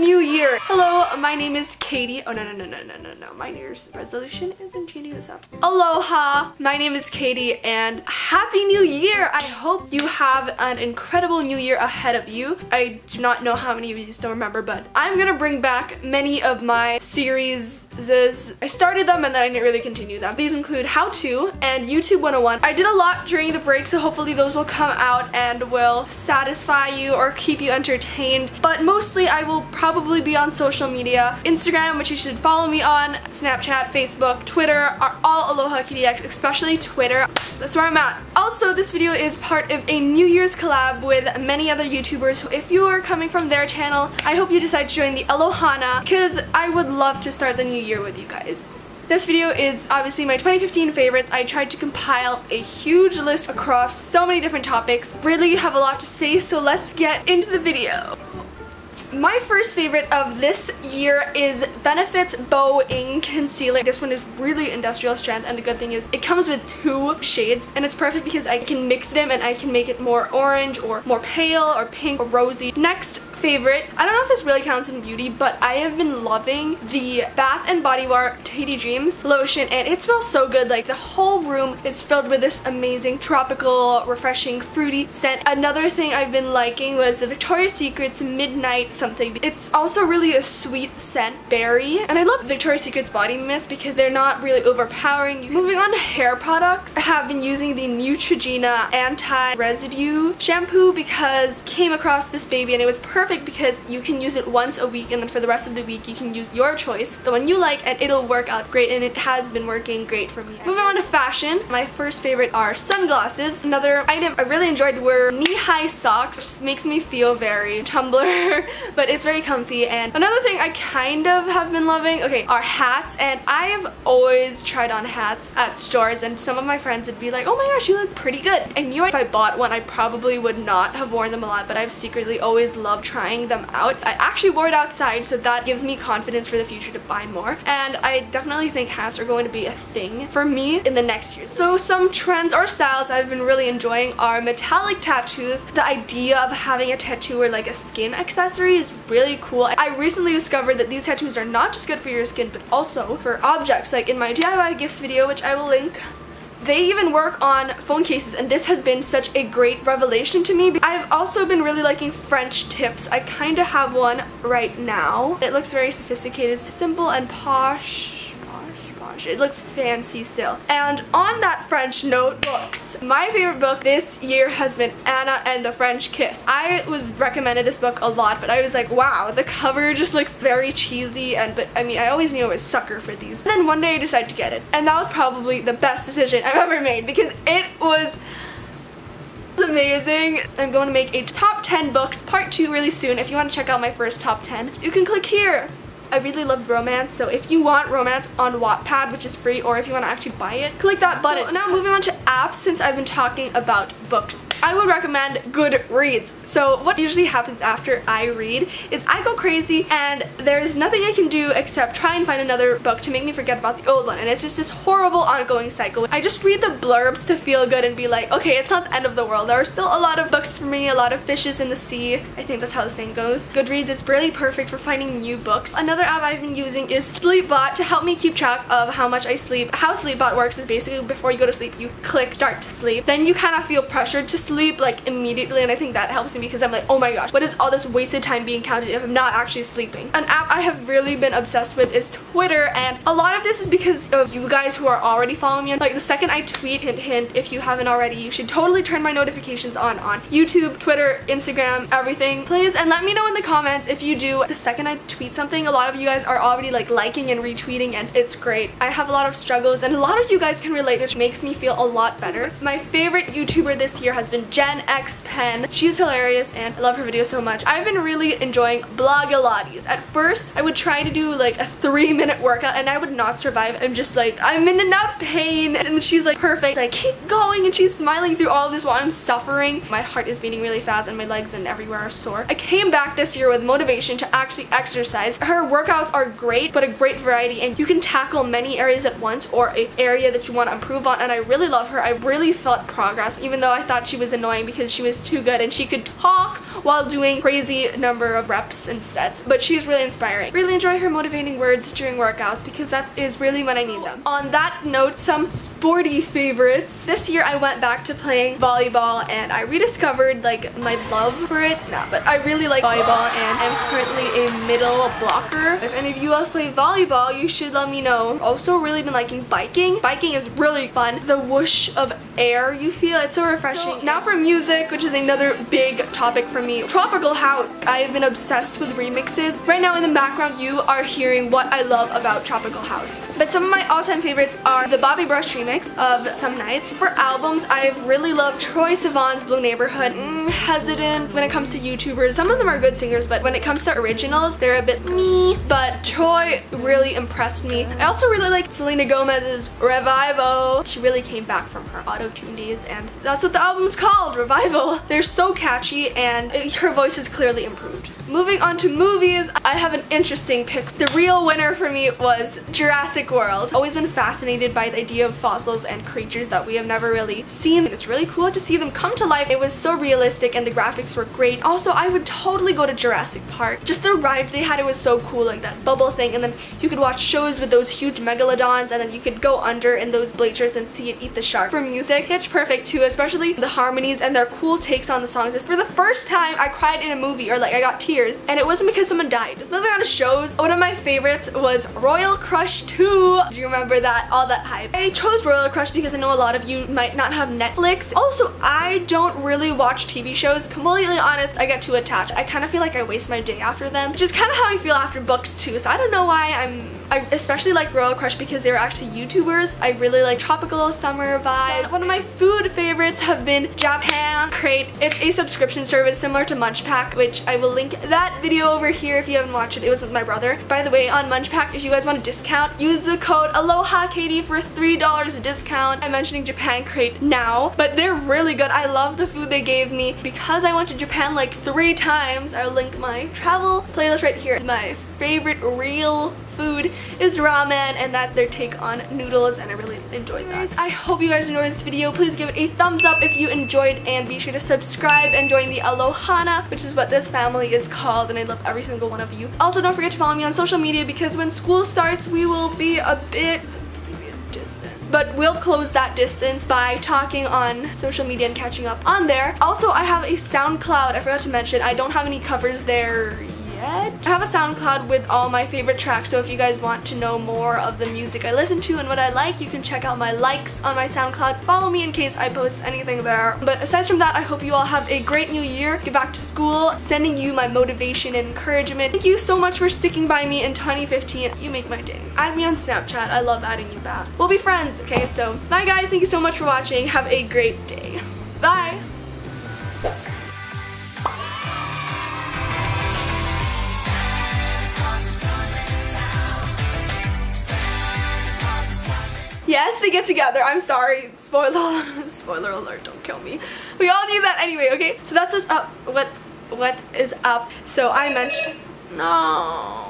new year. Hello, my name is Katie. Oh, no. My New Year's resolution isn't changing this up. Aloha, my name is Katie and Happy New Year. I hope you have an incredible new year ahead of you. I do not know how many of you still remember, but I'm gonna bring back many of my series. I started them and then I didn't really continue them. These include How To and YouTube 101. I did a lot during the break, so hopefully those will come out and will satisfy you or keep you entertained. But mostly I will probably be on social media. Instagram, which you should follow me on, Snapchat, Facebook, Twitter are all AlohaKatieX, especially Twitter. That's where I'm at. Also, this video is part of a New Year's collab with many other YouTubers. If you are coming from their channel, I hope you decide to join the ALOHANA because I would love to start the new year with you guys. This video is obviously my 2015 favorites. I tried to compile a huge list across so many different topics. Really have a lot to say, so let's get into the video. My first favorite of this year is Benefit's Bow Ink Concealer. This one is really industrial strength, and the good thing is it comes with 2 shades and it's perfect because I can mix them and I can make it more orange or more pale or pink or rosy. Next favorite, I don't know if this really counts in beauty, but I have been loving the Bath & Body Works Teddy Dreams lotion, and it smells so good. Like, the whole room is filled with this amazing tropical, refreshing, fruity scent. Another thing I've been liking was the Victoria's Secret's Midnight something. It's also really a sweet scent, berry, and I love Victoria's Secret's body mist because they're not really overpowering. Moving on to hair products, I have been using the Neutrogena Anti-Residue Shampoo because I came across this baby and it was perfect because you can use it once a week and then for the rest of the week you can use your choice, the one you like, and it'll work out great, and it has been working great for me. Moving on to fashion, my first favorite are sunglasses. Another item I really enjoyed were knee-high socks, which makes me feel very Tumblr, but it's very comfy. And another thing I kind of have been loving, are hats, and I've always tried on hats at stores, and some of my friends would be like, oh my gosh, you look pretty good. I knew if I bought one I probably would not have worn them a lot, but I've secretly always loved trying them out. I actually wore it outside, so that gives me confidence for the future to buy more, and I definitely think hats are going to be a thing for me in the next year. So some trends or styles I've been really enjoying are metallic tattoos. The idea of having a tattoo or like a skin accessory is really cool. I recently discovered that these tattoos are not just good for your skin but also for objects. Like in my DIY gifts video, which I will link, they even work on phone cases, and this has been such a great revelation to me. I've also been really liking French tips. I kind of have one right now. It looks very sophisticated, simple and posh. It looks fancy still. And on that French note, books. My favorite book this year has been Anna and the French Kiss. I was recommended this book a lot, but I was like, wow, the cover just looks very cheesy, but I mean, I always knew I was a sucker for these. And then one day I decided to get it, and that was probably the best decision I've ever made because it was amazing. I'm going to make a top 10 books part 2 really soon. If you want to check out my first top 10, you can click here. I really love romance, so if you want romance on Wattpad, which is free, or if you want to actually buy it, click that button. So now moving on to apps, since I've been talking about books, I would recommend Goodreads. So what usually happens after I read is I go crazy and there's nothing I can do except try and find another book to make me forget about the old one, and it's just this horrible ongoing cycle. I just read the blurbs to feel good and be like, okay, it's not the end of the world. There are still a lot of books for me, a lot of fishes in the sea. I think that's how the saying goes. Goodreads is really perfect for finding new books. Another app I've been using is Sleepbot to help me keep track of how much I sleep. How Sleepbot works is basically before you go to sleep, you click start to sleep. Then you kind of feel pressured to sleep like immediately, and I think that helps me because I'm like, oh my gosh, what is all this wasted time being counted if I'm not actually sleeping? An app I have really been obsessed with is Twitter, and a lot of this is because of you guys who are already following me. Like the second I tweet, hint hint, if you haven't already, you should totally turn my notifications on YouTube, Twitter, Instagram, everything. Please, and let me know in the comments if you do. The second I tweet something, a lot of you guys are already like liking and retweeting, and it's great. I have a lot of struggles and a lot of you guys can relate, which makes me feel a lot better. My favorite YouTuber this year has been Gen X Pen. She's hilarious and I love her videos so much. I've been really enjoying Blogilates. At first I would try to do like a 3-minute workout and I would not survive. I'm just like, I'm in enough pain, and she's like perfect. I keep going and she's smiling through all of this while I'm suffering. My heart is beating really fast and my legs and everywhere are sore. I came back this year with motivation to actually exercise. Her workouts are great, but a great variety, and you can tackle many areas at once or an area that you want to improve on, and I really love her I really felt progress, even though I thought she was annoying because she was too good and she could talk while doing crazy number of reps and sets. But she's really inspiring. Really enjoy her motivating words during workouts because that is really when I need them. On that note, some sporty favorites. This year I went back to playing volleyball and I rediscovered like my love for it. Nah, but I really like volleyball and I'm currently a middle blocker. If any of you else play volleyball, you should let me know. Also really been liking biking. Biking is really fun. The whoosh of air you feel, it's so refreshing. So now for music, which is another big topic for me. Tropical house. I have been obsessed with remixes. Right now in the background you are hearing what I love about tropical house. But some of my all-time favorites are the Bobby Brush remix of Some Nights. For albums, I've really loved Troye Sivan's Blue Neighborhood. Hesitant when it comes to YouTubers. Some of them are good singers, but when it comes to originals, they're a bit me. But Troye really impressed me. I also really like Selena Gomez's Revival. She really came back from her auto-tune days, and that's what the album's called, Revival. They're so catchy, and her voice is clearly improved. Moving on to movies, I have an interesting pick. The real winner for me was Jurassic World. Always been fascinated by the idea of fossils and creatures that we have never really seen. It's really cool to see them come to life. It was so realistic and the graphics were great. Also, I would totally go to Jurassic Park. Just the ride they had, it was so cool, like that bubble thing, and then you could watch shows with those huge megalodons, and then you could go under in those bleachers and see it eat the shark. For music, Pitch Perfect too, especially the harmonies and their cool takes on the songs. For the first time, I cried in a movie, or like I got tears, and it wasn't because someone died. Moving on to shows, one of my favorites was Royal Crush 2. Do you remember that? All that hype. I chose Royal Crush because I know a lot of you might not have Netflix. Also, I don't really watch TV shows. Completely honest, I get too attached. I kind of feel like I waste my day after them, which is kind of how I feel after books too. So I don't know why I especially like Royal Crush because they were actually YouTubers. I really like tropical summer vibes. One of my food favorites have been Japan Crate. It's a subscription service similar to MUNCHPAK, which I will link that video over here if you haven't watched it. It was with my brother. By the way, on MUNCHPAK, if you guys want a discount, use the code ALOHAKatieX for $3 discount. I'm mentioning Japan Crate now, but they're really good. I love the food they gave me. Because I went to Japan like 3 times, I'll link my travel playlist right here. My favorite real food is ramen, and that's their take on noodles, and I really enjoyed that. I hope you guys enjoyed this video. Please give it a thumbs up if you enjoyed, and be sure to subscribe and join the ALOHANA, which is what this family is called, and I love every single one of you. Also, don't forget to follow me on social media because when school starts, we will be a bit distance, but we'll close that distance by talking on social media and catching up on there. Also, I have a SoundCloud. I forgot to mention, I don't have any covers there yet. I have a SoundCloud with all my favorite tracks, so if you guys want to know more of the music I listen to and what I like, you can check out my likes on my SoundCloud. Follow me in case I post anything there. But aside from that, I hope you all have a great new year. Get back to school, sending you my motivation and encouragement. Thank you so much for sticking by me in 2015. You make my day. Add me on Snapchat. I love adding you back. We'll be friends, okay? So bye guys, thank you so much for watching. Have a great day. Bye. Yes, they get together. I'm sorry. Spoiler alert, don't kill me. We all knew that anyway, okay? So that's what's up. What is up? So I mentioned... No.